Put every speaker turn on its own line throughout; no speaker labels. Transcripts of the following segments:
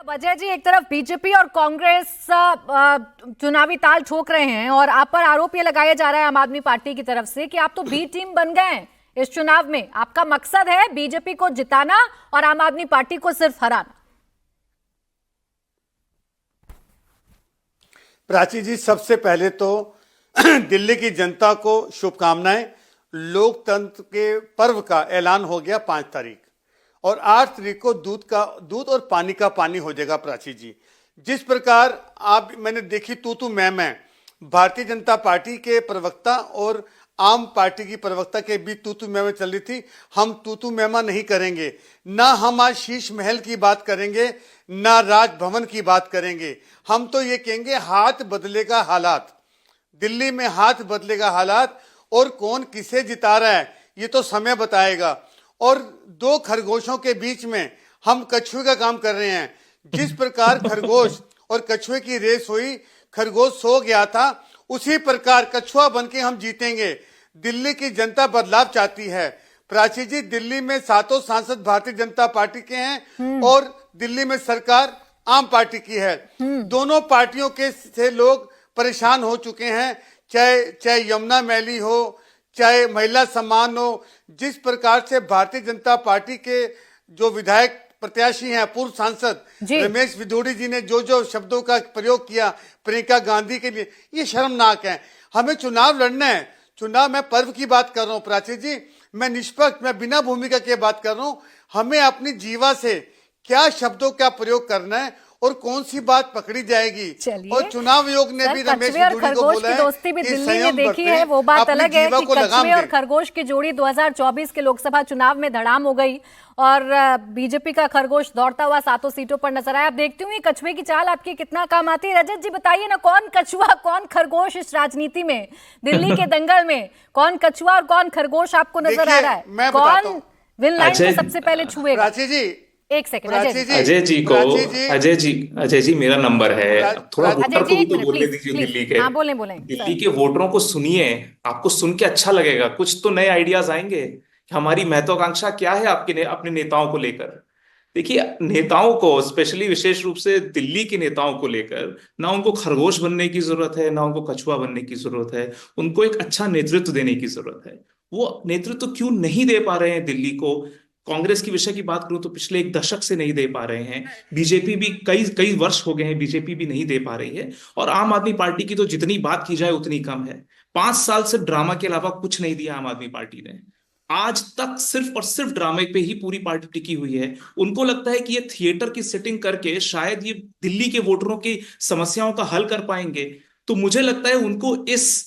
अजय जी, एक तरफ बीजेपी और कांग्रेस चुनावी ताल ठोक रहे हैं और आप पर आरोप ये लगाया जा रहा है आम आदमी पार्टी की तरफ से कि आप तो बी टीम बन गए हैं इस चुनाव में। आपका मकसद है बीजेपी को जिताना और आम आदमी पार्टी को सिर्फ हराना।
प्राची जी, सबसे पहले तो दिल्ली की जनता को शुभकामनाएं। लोकतंत्र के पर्व का ऐलान हो गया 5 तारीख और 8 तारीख को दूध और पानी का पानी हो जाएगा। प्राची जी, जिस प्रकार मैंने देखी तू मैं भारतीय जनता पार्टी के प्रवक्ता और आम पार्टी की प्रवक्ता के बीच तू मैं चल रही थी। हम तू मैं नहीं करेंगे, ना हम आज शीश महल की बात करेंगे, ना राजभवन की बात करेंगे। हम तो ये कहेंगे हाथ बदलेगा हालात, दिल्ली में हाथ बदलेगा हालात, और कौन किसे जिता रहा है ये तो समय बताएगा। और 2 खरगोशों के बीच में हम कछुए का काम कर रहे हैं। जिस प्रकार खरगोश और कछुए की रेस हुई, खरगोश सो गया था, उसी प्रकार कछुआ बनके हम जीतेंगे। दिल्ली की जनता बदलाव चाहती है। प्राची जी, दिल्ली में 7 सांसद भारतीय जनता पार्टी के हैं और दिल्ली में सरकार आम पार्टी की है। दोनों पार्टियों के से लोग परेशान हो चुके हैं, चाहे यमुना मैली हो, चाहे महिला सम्मान हो। जिस प्रकार से भारतीय जनता पार्टी के जो विधायक प्रत्याशी हैं, पूर्व सांसद रमेश विधोड़ी जी ने जो शब्दों का प्रयोग किया प्रियंका गांधी के लिए, ये शर्मनाक है। हमें चुनाव लड़ना है। चुनाव, मैं पर्व की बात कर रहा हूँ प्राची जी, मैं निष्पक्ष, मैं बिना भूमिका के बात कर रहा हूँ। हमें अपनी जीवा से क्या शब्दों का प्रयोग करना है और कौन सी बात पकड़ी जाएगी। और चुनाव आयोग ने भी रमेश विधोड़ी को बोला है
दोस्ती भी दिल्ली में देखी है, वो बात अलग है कि कछुए और खरगोश की जोड़ी 2024 के लोकसभा चुनाव में धड़ाम हो गई और बीजेपी का खरगोश दौड़ता हुआ 7 सीटों पर नजर आया। आप देखती हूँ कछुए की चाल आपकी कितना काम आती है। रजत जी, बताइए ना, कौन कछुआ कौन खरगोश इस राजनीति में, दिल्ली के दंगल में कौन कछुआ और कौन खरगोश आपको नजर आ रहा है? कौन विन लाइन को सबसे पहले छुएगा?
प्राची जी,
एक सेकंड,
अजय जी मेरा नंबर है, थोड़ा वोटर को भी तो बोलने दीजिए। दिल्ली के वोटरों को सुनिए, आपको सुन के अच्छा लगेगा, कुछ तो नए आइडियाज आएंगे। हमारी महत्वाकांक्षा क्या है अपने नेताओं को लेकर। देखिए, नेताओं को स्पेशली विशेष रूप से दिल्ली के नेताओं को लेकर ना उनको खरगोश बनने की जरूरत है, ना उनको कछुआ बनने की जरूरत है। उनको एक अच्छा नेतृत्व देने की जरूरत है। वो नेतृत्व क्यों नहीं दे पा रहे हैं दिल्ली को? कांग्रेस की विषय की बात करूं तो पिछले 1 दशक से नहीं दे पा रहे हैं। बीजेपी भी कई वर्ष हो गए हैं, बीजेपी भी नहीं दे पा रही है। और आम आदमी पार्टी की तो जितनी बात की जाए उतनी कम है। 5 साल से ड्रामा के अलावा कुछ नहीं दिया आम आदमी पार्टी ने। आज तक सिर्फ और सिर्फ ड्रामे पे ही पूरी पार्टी टिकी हुई है। उनको लगता है कि ये थिएटर की सेटिंग करके शायद ये दिल्ली के वोटरों की समस्याओं का हल कर पाएंगे। तो मुझे लगता है उनको इस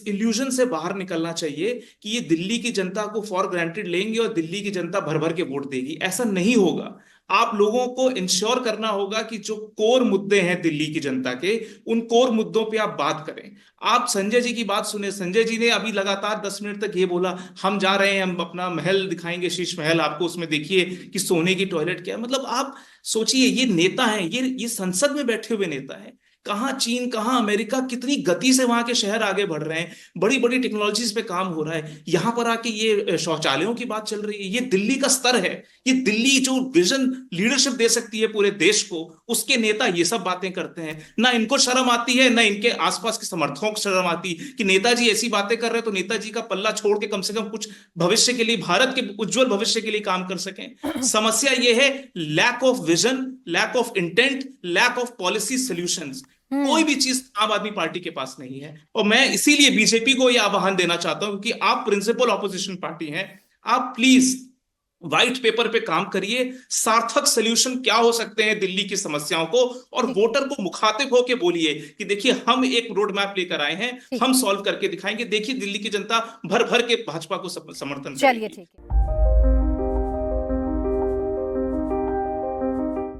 इल्यूजन से बाहर निकलना चाहिए कि ये दिल्ली की जनता को फॉर ग्रांटेड लेंगे और दिल्ली की जनता भर भर के वोट देगी। ऐसा नहीं होगा। आप लोगों को इंश्योर करना होगा कि जो कोर मुद्दे हैं दिल्ली की जनता के, उन कोर मुद्दों पे आप बात करें। आप संजय जी की बात सुने, संजय जी ने अभी लगातार 10 मिनट तक ये बोला, हम जा रहे हैं, हम अपना महल दिखाएंगे, शीश महल आपको, उसमें देखिए कि सोने की टॉयलेट क्या है। मतलब आप सोचिए, ये नेता हैं, ये संसद में बैठे हुए नेता हैं। कहां चीन, कहां अमेरिका, कितनी गति से वहां के शहर आगे बढ़ रहे हैं, बड़ी बड़ी टेक्नोलॉजीज पे काम हो रहा है। यहां पर आके ये शौचालयों की बात चल रही है। ये दिल्ली का स्तर है। ये दिल्ली जो विजन लीडरशिप दे सकती है पूरे देश को, उसके नेता ये सब बातें करते हैं। ना इनको शर्म आती है, ना इनके आसपास के समर्थकों को शर्म आती कि नेताजी ऐसी बातें कर रहे हैं, तो नेताजी का पल्ला छोड़ के कम से कम कुछ भविष्य के लिए, भारत के उज्जवल भविष्य के लिए काम कर सकें। समस्या ये है lack of vision, lack of intent, lack of policy solutions. कोई भी चीज आम आदमी पार्टी के पास नहीं है। और मैं इसीलिए बीजेपी को यह आह्वान देना चाहता हूं कि आप प्रिंसिपल ऑपोजिशन पार्टी हैं, आप प्लीज व्हाइट पेपर पे काम करिए। सार्थक सॉल्यूशन क्या हो सकते हैं दिल्ली की समस्याओं को, और वोटर को मुखातिब होकर बोलिए कि देखिए हम एक रोड मैप लेकर आए हैं, हम सॉल्व करके दिखाएंगे। देखिए दिल्ली की जनता भर भर के भाजपा को समर्थन करेगी।
चलिए, ठीक है।